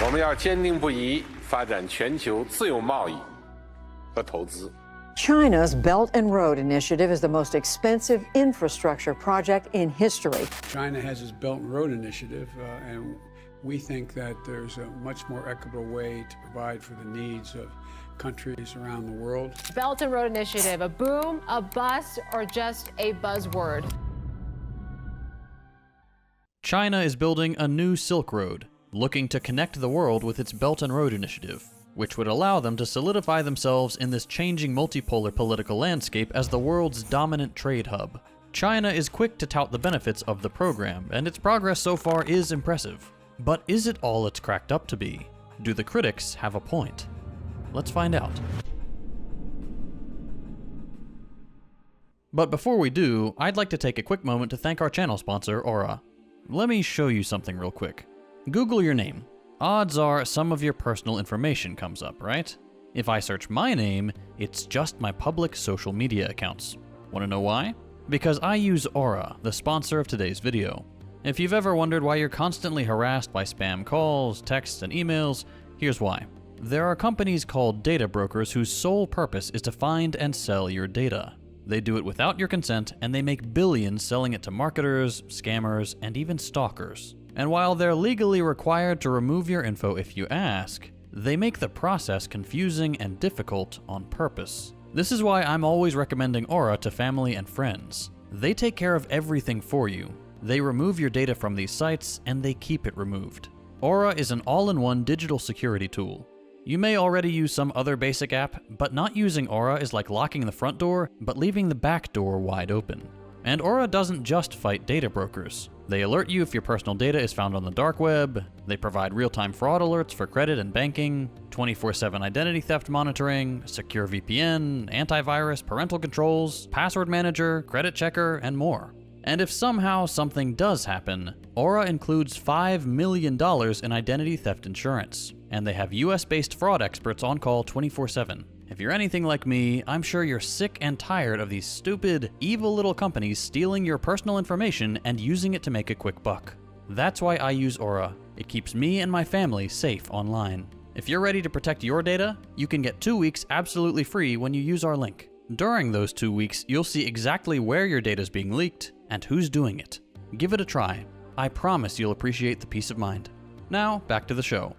我们要坚定不移发展全球自由贸易和投资。 China's Belt and Road Initiative is the most expensive infrastructure project in history. China has its Belt and Road Initiative, and we think that there's a much more equitable way to provide for the needs of countries around the world. Belt and Road Initiative, a boom, a bust, or just a buzzword? China is building a new Silk Road, looking to connect the world with its Belt and Road Initiative, which would allow them to solidify themselves in this changing multipolar political landscape as the world's dominant trade hub. China is quick to tout the benefits of the program, and its progress so far is impressive. But is it all it's cracked up to be? Do the critics have a point? Let's find out. But before we do, I'd like to take a quick moment to thank our channel sponsor, Aura. Let me show you something real quick. Google your name. Odds are some of your personal information comes up, right? If I search my name, it's just my public social media accounts. Want to know why? Because I use Aura, the sponsor of today's video. If you've ever wondered why you're constantly harassed by spam calls, texts, and emails, here's why. There are companies called data brokers whose sole purpose is to find and sell your data. They do it without your consent, and they make billions selling it to marketers, scammers, and even stalkers. And while they're legally required to remove your info if you ask, they make the process confusing and difficult on purpose. This is why I'm always recommending Aura to family and friends. They take care of everything for you. They remove your data from these sites, and they keep it removed. Aura is an all-in-one digital security tool. You may already use some other basic app, but not using Aura is like locking the front door, but leaving the back door wide open. And Aura doesn't just fight data brokers. They alert you if your personal data is found on the dark web, they provide real-time fraud alerts for credit and banking, 24/7 identity theft monitoring, secure VPN, antivirus, parental controls, password manager, credit checker, and more. And if somehow something does happen, Aura includes $5 million in identity theft insurance, and they have US-based fraud experts on call 24/7. If you're anything like me, I'm sure you're sick and tired of these stupid, evil little companies stealing your personal information and using it to make a quick buck. That's why I use Aura. It keeps me and my family safe online. If you're ready to protect your data, you can get 2 weeks absolutely free when you use our link. During those 2 weeks, you'll see exactly where your data is being leaked and who's doing it. Give it a try. I promise you'll appreciate the peace of mind. Now, back to the show.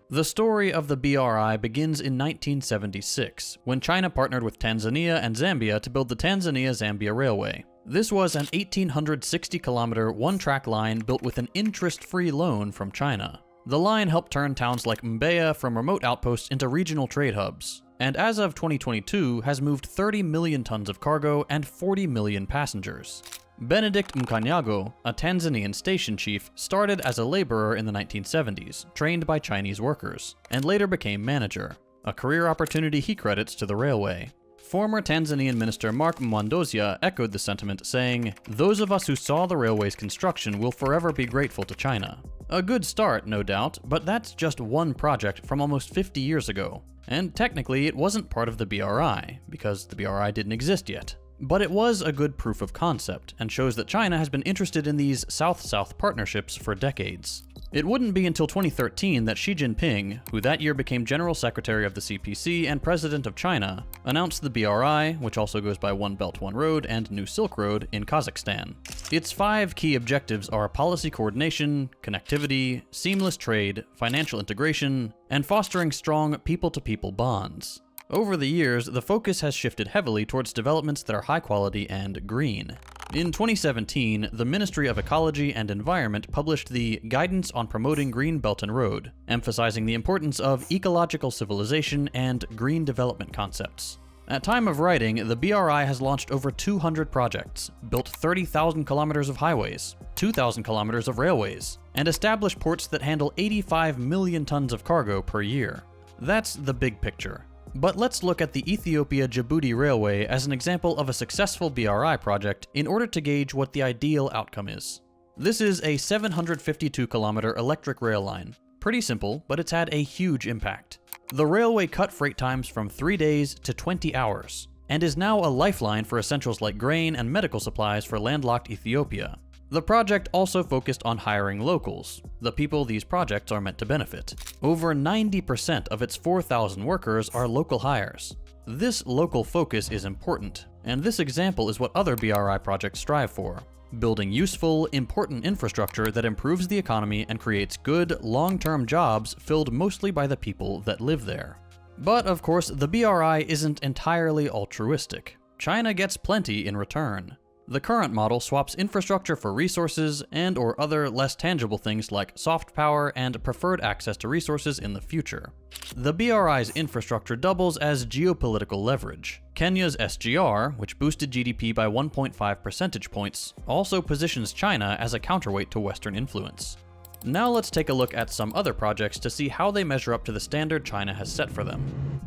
The story of the BRI begins in 1976, when China partnered with Tanzania and Zambia to build the Tanzania-Zambia Railway. This was an 1,860-kilometer one-track line built with an interest-free loan from China. The line helped turn towns like Mbeya from remote outposts into regional trade hubs, and as of 2022 has moved 30 million tons of cargo and 40 million passengers. Benedict Mkanyago, a Tanzanian station chief, started as a laborer in the 1970s, trained by Chinese workers, and later became manager, a career opportunity he credits to the railway. Former Tanzanian Minister Mark Mwandozia echoed the sentiment, saying, "Those of us who saw the railway's construction will forever be grateful to China." A good start, no doubt, but that's just one project from almost 50 years ago. And technically, it wasn't part of the BRI, because the BRI didn't exist yet. But it was a good proof of concept, and shows that China has been interested in these South-South partnerships for decades. It wouldn't be until 2013 that Xi Jinping, who that year became General Secretary of the CPC and President of China, announced the BRI, which also goes by One Belt, One Road and New Silk Road, in Kazakhstan. Its 5 key objectives are policy coordination, connectivity, seamless trade, financial integration, and fostering strong people-to-people bonds. Over the years, the focus has shifted heavily towards developments that are high quality and green. In 2017, the Ministry of Ecology and Environment published the Guidance on Promoting Green Belt and Road, emphasizing the importance of ecological civilization and green development concepts. At time of writing, the BRI has launched over 200 projects, built 30,000 kilometers of highways, 2,000 kilometers of railways, and established ports that handle 85 million tons of cargo per year. That's the big picture. But let's look at the Ethiopia-Djibouti Railway as an example of a successful BRI project in order to gauge what the ideal outcome is. This is a 752-kilometer electric rail line. Pretty simple, but it's had a huge impact. The railway cut freight times from 3 days to 20 hours, and is now a lifeline for essentials like grain and medical supplies for landlocked Ethiopia. The project also focused on hiring locals, the people these projects are meant to benefit. Over 90% of its 4,000 workers are local hires. This local focus is important, and this example is what other BRI projects strive for: building useful, important infrastructure that improves the economy and creates good, long-term jobs filled mostly by the people that live there. But of course, the BRI isn't entirely altruistic. China gets plenty in return. The current model swaps infrastructure for resources and/or other less tangible things like soft power and preferred access to resources in the future. The BRI's infrastructure doubles as geopolitical leverage. Kenya's SGR, which boosted GDP by 1.5 percentage points, also positions China as a counterweight to Western influence. Now let's take a look at some other projects to see how they measure up to the standard China has set for them.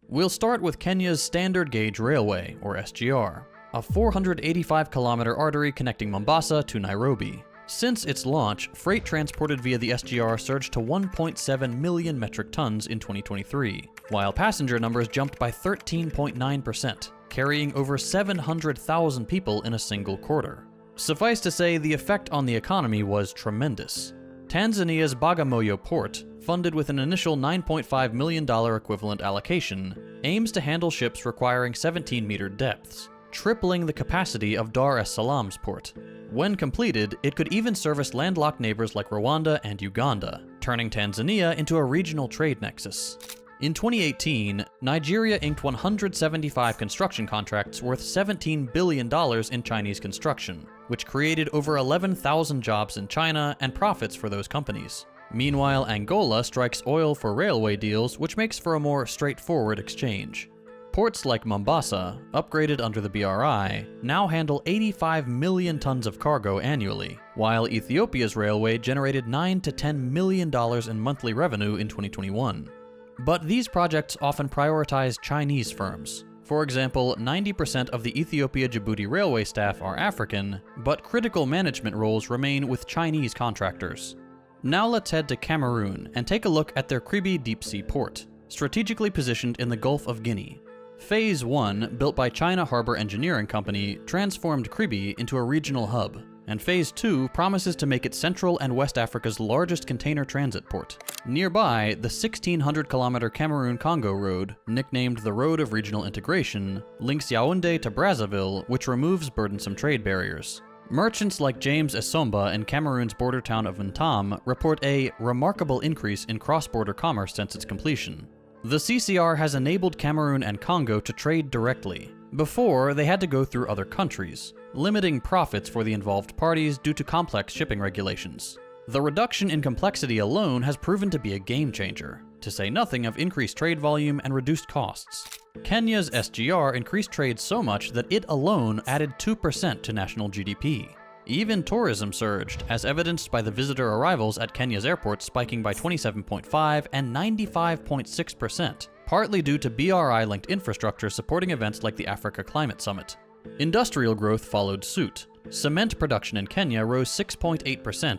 We'll start with Kenya's Standard Gauge Railway, or SGR, a 485-kilometer artery connecting Mombasa to Nairobi. Since its launch, freight transported via the SGR surged to 1.7 million metric tons in 2023, while passenger numbers jumped by 13.9%, carrying over 700,000 people in a single quarter. Suffice to say, the effect on the economy was tremendous. Tanzania's Bagamoyo port, funded with an initial $9.5 million equivalent allocation, aims to handle ships requiring 17-meter depths, tripling the capacity of Dar es Salaam's port. When completed, it could even service landlocked neighbors like Rwanda and Uganda, turning Tanzania into a regional trade nexus. In 2018, Nigeria inked 175 construction contracts worth $17 billion in Chinese construction, which created over 11,000 jobs in China and profits for those companies. Meanwhile, Angola strikes oil for railway deals, which makes for a more straightforward exchange. Ports like Mombasa, upgraded under the BRI, now handle 85 million tons of cargo annually, while Ethiopia's railway generated $9 to $10 million in monthly revenue in 2021. But these projects often prioritize Chinese firms. For example, 90% of the Ethiopia-Djibouti railway staff are African, but critical management roles remain with Chinese contractors. Now let's head to Cameroon and take a look at their Kribi deep-sea port, strategically positioned in the Gulf of Guinea. Phase 1, built by China Harbor Engineering Company, transformed Kribi into a regional hub, and Phase 2 promises to make it Central and West Africa's largest container transit port. Nearby, the 1,600-kilometer Cameroon-Congo road, nicknamed the Road of Regional Integration, links Yaoundé to Brazzaville, which removes burdensome trade barriers. Merchants like James Essomba in Cameroon's border town of Ntam report a remarkable increase in cross-border commerce since its completion. The CCR has enabled Cameroon and Congo to trade directly. Before, they had to go through other countries, limiting profits for the involved parties due to complex shipping regulations. The reduction in complexity alone has proven to be a game changer, to say nothing of increased trade volume and reduced costs. Kenya's SGR increased trade so much that it alone added 2% to national GDP. Even tourism surged, as evidenced by the visitor arrivals at Kenya's airports spiking by 27.5% and 95.6%, partly due to BRI-linked infrastructure supporting events like the Africa Climate Summit. Industrial growth followed suit. Cement production in Kenya rose 6.8%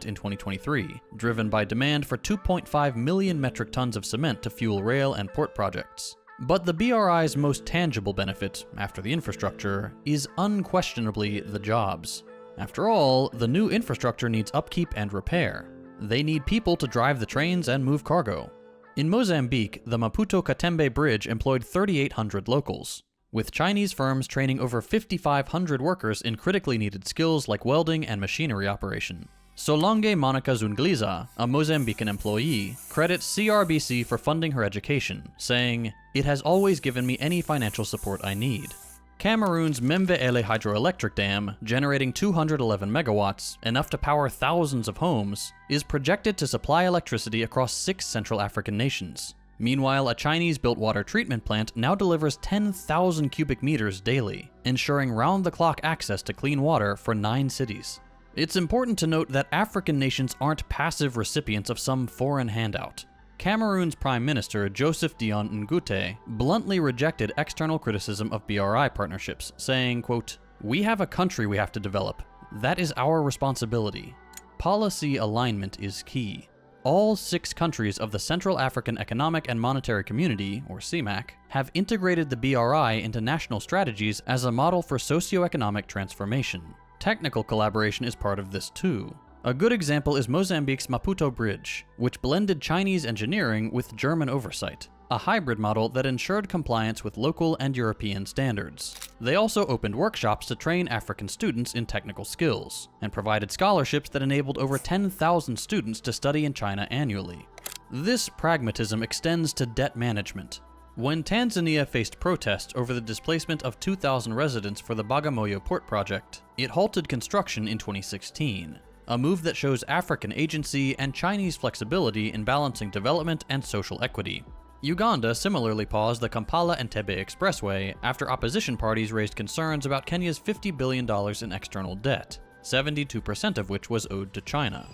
in 2023, driven by demand for 2.5 million metric tons of cement to fuel rail and port projects. But the BRI's most tangible benefit, after the infrastructure, is unquestionably the jobs. After all, the new infrastructure needs upkeep and repair. They need people to drive the trains and move cargo. In Mozambique, the Maputo-Katembe Bridge employed 3,800 locals, with Chinese firms training over 5,500 workers in critically needed skills like welding and machinery operation. Solange Monica Zungliza, a Mozambican employee, credits CRBC for funding her education, saying, "It has always given me any financial support I need." Cameroon's Membe-Ele hydroelectric dam, generating 211 megawatts, enough to power thousands of homes, is projected to supply electricity across 6 Central African nations. Meanwhile, a Chinese-built water treatment plant now delivers 10,000 cubic meters daily, ensuring round-the-clock access to clean water for 9 cities. It's important to note that African nations aren't passive recipients of some foreign handout. Cameroon's Prime Minister, Joseph Dion Ngute, bluntly rejected external criticism of BRI partnerships, saying, quote, "We have a country we have to develop. That is our responsibility. Policy alignment is key. All 6 countries of the Central African Economic and Monetary Community, or CEMAC, have integrated the BRI into national strategies as a model for socio-economic transformation. Technical collaboration is part of this too. A good example is Mozambique's Maputo Bridge, which blended Chinese engineering with German oversight, a hybrid model that ensured compliance with local and European standards. They also opened workshops to train African students in technical skills, and provided scholarships that enabled over 10,000 students to study in China annually. This pragmatism extends to debt management. When Tanzania faced protests over the displacement of 2,000 residents for the Bagamoyo port project, it halted construction in 2016, a move that shows African agency and Chinese flexibility in balancing development and social equity. Uganda similarly paused the Kampala-Entebbe Expressway after opposition parties raised concerns about Kenya's $50 billion in external debt, 72% of which was owed to China.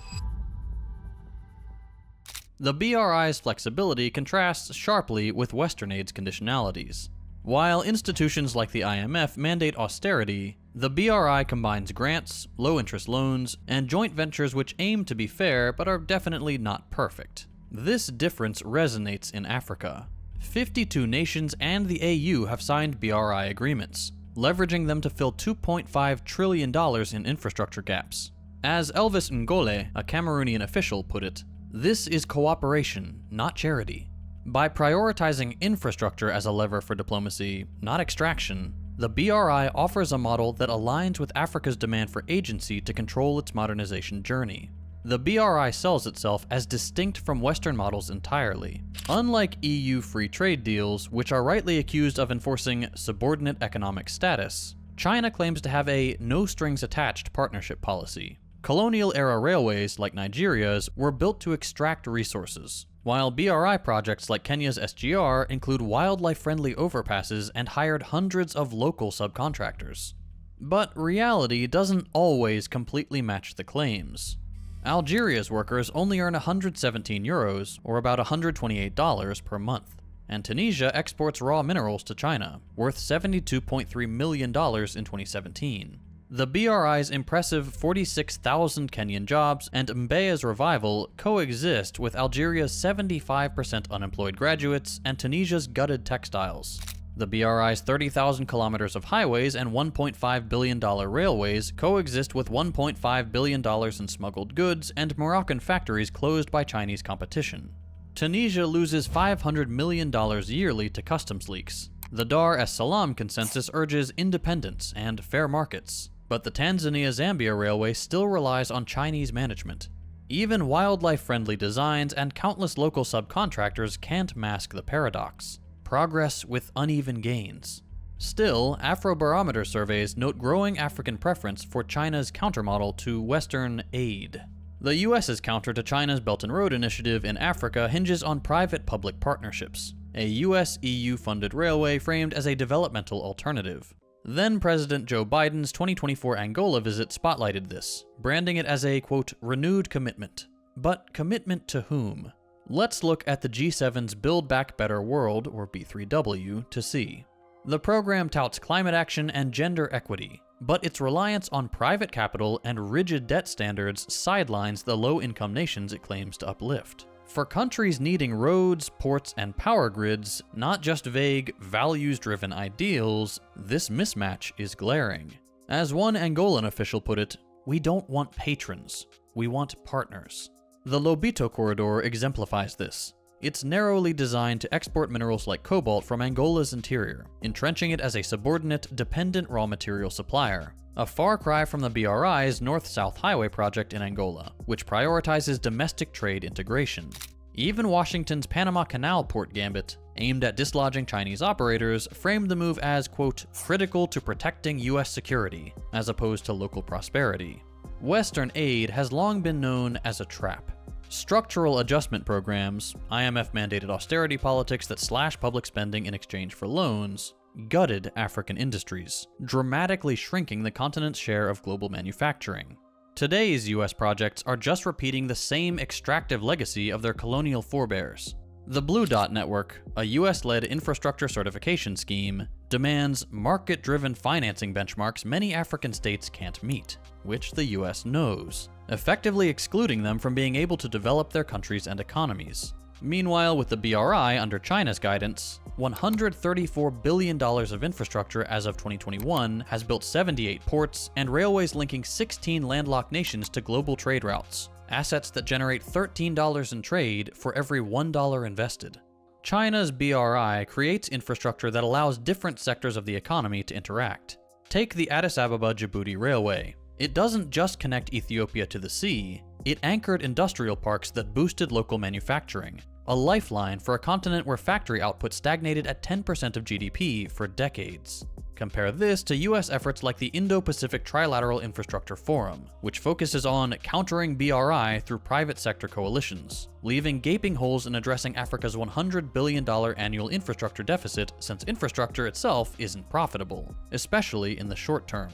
The BRI's flexibility contrasts sharply with Western aid's conditionalities. While institutions like the IMF mandate austerity, the BRI combines grants, low-interest loans, and joint ventures which aim to be fair but are definitely not perfect. This difference resonates in Africa. 52 nations and the AU have signed BRI agreements, leveraging them to fill $2.5 trillion in infrastructure gaps. As Elvis Ngole, a Cameroonian official, put it, "This is cooperation, not charity." By prioritizing infrastructure as a lever for diplomacy, not extraction, the BRI offers a model that aligns with Africa's demand for agency to control its modernization journey. The BRI sells itself as distinct from Western models entirely. Unlike EU free trade deals, which are rightly accused of enforcing subordinate economic status, China claims to have a no-strings-attached partnership policy. Colonial-era railways, like Nigeria's, were built to extract resources, while BRI projects like Kenya's SGR include wildlife-friendly overpasses and hired hundreds of local subcontractors. But reality doesn't always completely match the claims. Algeria's workers only earn €117, or about $128 per month, and Tunisia exports raw minerals to China, worth $72.3 million in 2017. The BRI's impressive 46,000 Kenyan jobs and Mbeya's revival coexist with Algeria's 75% unemployed graduates and Tunisia's gutted textiles. The BRI's 30,000 kilometers of highways and $1.5 billion railways coexist with $1.5 billion in smuggled goods and Moroccan factories closed by Chinese competition. Tunisia loses $500 million yearly to customs leaks. The Dar es Salaam consensus urges independence and fair markets, but the Tanzania-Zambia railway still relies on Chinese management. Even wildlife-friendly designs and countless local subcontractors can't mask the paradox. Progress with uneven gains. Still, Afrobarometer surveys note growing African preference for China's countermodel to Western aid. The US's counter to China's Belt and Road Initiative in Africa hinges on private-public partnerships, a US-EU funded railway framed as a developmental alternative. Then President Joe Biden's 2024 Angola visit spotlighted this, branding it as a, quote, renewed commitment. But commitment to whom? Let's look at the G7's Build Back Better World, or B3W, to see. The program touts climate action and gender equity, but its reliance on private capital and rigid debt standards sidelines the low-income nations it claims to uplift. For countries needing roads, ports, and power grids, not just vague, values-driven ideals, this mismatch is glaring. As one Angolan official put it, "We don't want patrons, we want partners." The Lobito Corridor exemplifies this. It's narrowly designed to export minerals like cobalt from Angola's interior, entrenching it as a subordinate, dependent raw material supplier. A far cry from the BRI's North-South Highway project in Angola, which prioritizes domestic trade integration. Even Washington's Panama Canal port gambit, aimed at dislodging Chinese operators, framed the move as, quote, critical to protecting US security, as opposed to local prosperity. Western aid has long been known as a trap. Structural adjustment programs, IMF-mandated austerity politics that slash public spending in exchange for loans, gutted African industries, dramatically shrinking the continent's share of global manufacturing. Today's US projects are just repeating the same extractive legacy of their colonial forebears. The Blue Dot Network, a US-led infrastructure certification scheme, demands market-driven financing benchmarks many African states can't meet, which the US knows, effectively excluding them from being able to develop their countries and economies. Meanwhile, with the BRI under China's guidance, $134 billion of infrastructure as of 2021 has built 78 ports and railways linking 16 landlocked nations to global trade routes, assets that generate $13 in trade for every $1 invested. China's BRI creates infrastructure that allows different sectors of the economy to interact. Take the Addis Ababa-Djibouti Railway. It doesn't just connect Ethiopia to the sea, it anchored industrial parks that boosted local manufacturing, a lifeline for a continent where factory output stagnated at 10% of GDP for decades. Compare this to US efforts like the Indo-Pacific Trilateral Infrastructure Forum, which focuses on countering BRI through private sector coalitions, leaving gaping holes in addressing Africa's $100 billion annual infrastructure deficit since infrastructure itself isn't profitable, especially in the short term.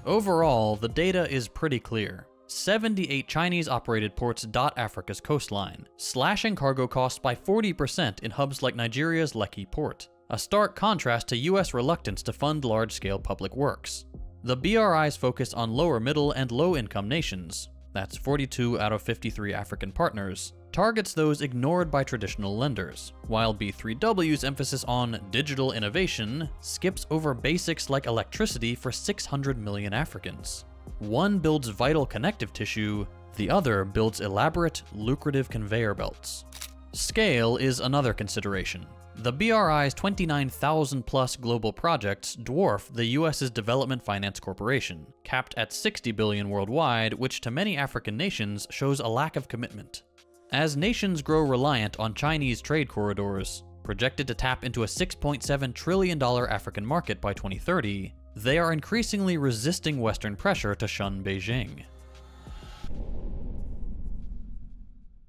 Overall, the data is pretty clear. 78 Chinese-operated ports dot Africa's coastline, slashing cargo costs by 40% in hubs like Nigeria's Lekki port, a stark contrast to US reluctance to fund large-scale public works. The BRI's focus on lower middle and low-income nations, that's 42 out of 53 African partners, targets those ignored by traditional lenders, while B3W's emphasis on digital innovation skips over basics like electricity for 600 million Africans. One builds vital connective tissue, the other builds elaborate, lucrative conveyor belts. Scale is another consideration. The BRI's 29,000-plus global projects dwarf the US's Development Finance Corporation, capped at $60 billion worldwide, which to many African nations shows a lack of commitment. As nations grow reliant on Chinese trade corridors, projected to tap into a $6.7 trillion African market by 2030, they are increasingly resisting Western pressure to shun Beijing.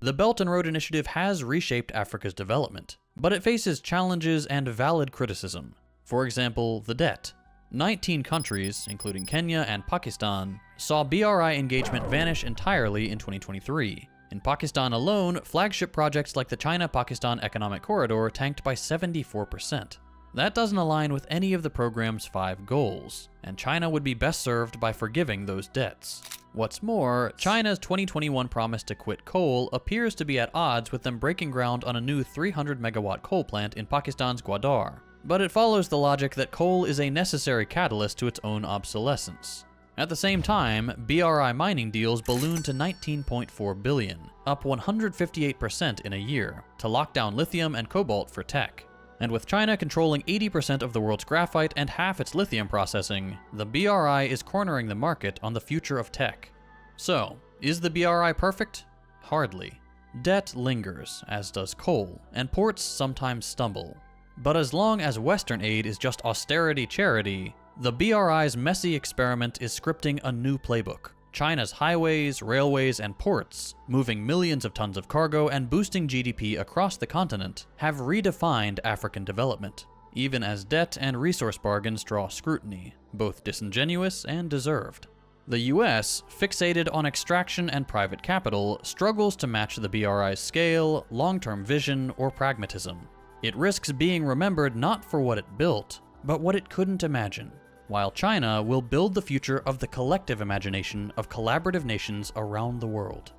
The Belt and Road Initiative has reshaped Africa's development, but it faces challenges and valid criticism. For example, the debt. 19 countries, including Kenya and Pakistan, saw BRI engagement vanish entirely in 2023. In Pakistan alone, flagship projects like the China-Pakistan Economic Corridor tanked by 74%. That doesn't align with any of the program's 5 goals, and China would be best served by forgiving those debts. What's more, China's 2021 promise to quit coal appears to be at odds with them breaking ground on a new 300-megawatt coal plant in Pakistan's Gwadar. But it follows the logic that coal is a necessary catalyst to its own obsolescence. At the same time, BRI mining deals ballooned to $19.4 billion, up 158% in a year, to lock down lithium and cobalt for tech. And with China controlling 80% of the world's graphite and half its lithium processing, the BRI is cornering the market on the future of tech. So, is the BRI perfect? Hardly. Debt lingers, as does coal, and ports sometimes stumble. But as long as Western aid is just austerity charity, the BRI's messy experiment is scripting a new playbook. China's highways, railways, and ports, moving millions of tons of cargo and boosting GDP across the continent, have redefined African development, even as debt and resource bargains draw scrutiny, both disingenuous and deserved. The US, fixated on extraction and private capital, struggles to match the BRI's scale, long-term vision, or pragmatism. It risks being remembered not for what it built, but what it couldn't imagine, while China will build the future of the collective imagination of collaborative nations around the world.